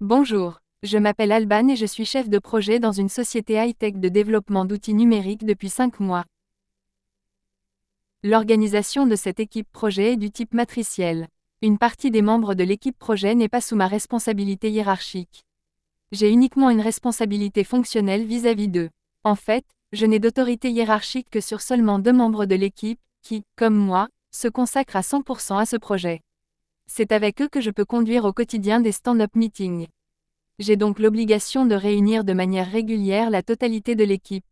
Bonjour, je m'appelle Alban et je suis chef de projet dans une société high-tech de développement d'outils numériques depuis 5 mois. L'organisation de cette équipe projet est du type matriciel. Une partie des membres de l'équipe projet n'est pas sous ma responsabilité hiérarchique. J'ai uniquement une responsabilité fonctionnelle vis-à-vis d'eux. En fait, je n'ai d'autorité hiérarchique que sur seulement 2 membres de l'équipe, qui, comme moi, se consacrent à 100% à ce projet. C'est avec eux que je peux conduire au quotidien des stand-up meetings. J'ai donc l'obligation de réunir de manière régulière la totalité de l'équipe.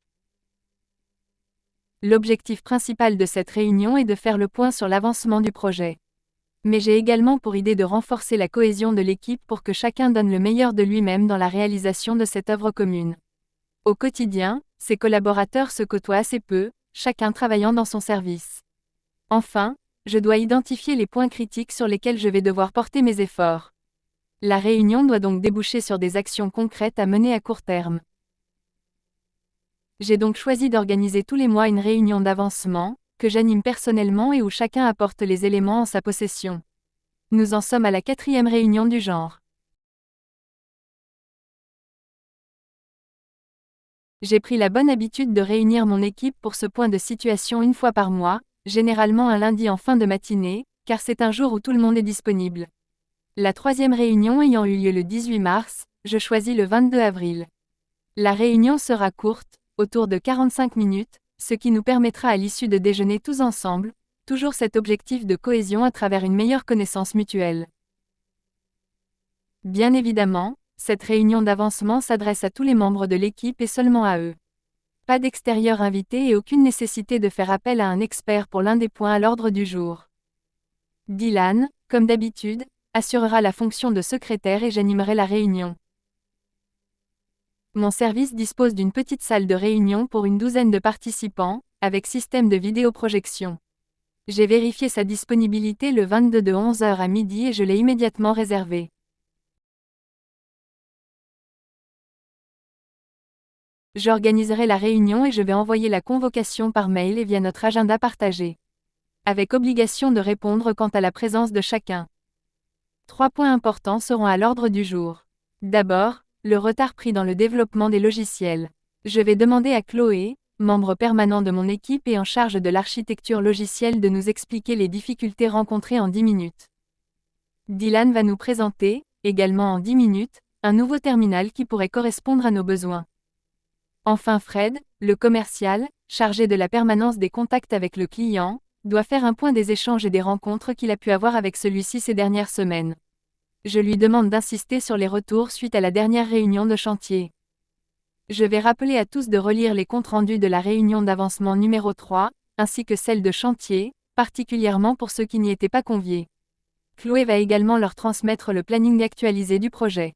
L'objectif principal de cette réunion est de faire le point sur l'avancement du projet. Mais j'ai également pour idée de renforcer la cohésion de l'équipe pour que chacun donne le meilleur de lui-même dans la réalisation de cette œuvre commune. Au quotidien, ces collaborateurs se côtoient assez peu, chacun travaillant dans son service. Enfin, je dois identifier les points critiques sur lesquels je vais devoir porter mes efforts. La réunion doit donc déboucher sur des actions concrètes à mener à court terme. J'ai donc choisi d'organiser tous les mois une réunion d'avancement, que j'anime personnellement et où chacun apporte les éléments en sa possession. Nous en sommes à la 4e réunion du genre. J'ai pris la bonne habitude de réunir mon équipe pour ce point de situation une fois par mois, généralement un lundi en fin de matinée, car c'est un jour où tout le monde est disponible. La 3e réunion ayant eu lieu le 18 mars, je choisis le 22 avril. La réunion sera courte, autour de 45 minutes, ce qui nous permettra à l'issue de déjeuner tous ensemble, toujours cet objectif de cohésion à travers une meilleure connaissance mutuelle. Bien évidemment, cette réunion d'avancement s'adresse à tous les membres de l'équipe et seulement à eux. Pas d'extérieur invité et aucune nécessité de faire appel à un expert pour l'un des points à l'ordre du jour. Dylan, comme d'habitude, assurera la fonction de secrétaire et j'animerai la réunion. Mon service dispose d'une petite salle de réunion pour une douzaine de participants, avec système de vidéoprojection. J'ai vérifié sa disponibilité le 22 de 11h à midi et je l'ai immédiatement réservé. J'organiserai la réunion et je vais envoyer la convocation par mail et via notre agenda partagé. Avec obligation de répondre quant à la présence de chacun. 3 points importants seront à l'ordre du jour. D'abord, le retard pris dans le développement des logiciels. Je vais demander à Chloé, membre permanent de mon équipe et en charge de l'architecture logicielle, de nous expliquer les difficultés rencontrées en 10 minutes. Dylan va nous présenter, également en 10 minutes, un nouveau terminal qui pourrait correspondre à nos besoins. Enfin Fred, le commercial, chargé de la permanence des contacts avec le client, doit faire un point des échanges et des rencontres qu'il a pu avoir avec celui-ci ces dernières semaines. Je lui demande d'insister sur les retours suite à la dernière réunion de chantier. Je vais rappeler à tous de relire les comptes rendus de la réunion d'avancement numéro 3, ainsi que celle de chantier, particulièrement pour ceux qui n'y étaient pas conviés. Chloé va également leur transmettre le planning actualisé du projet.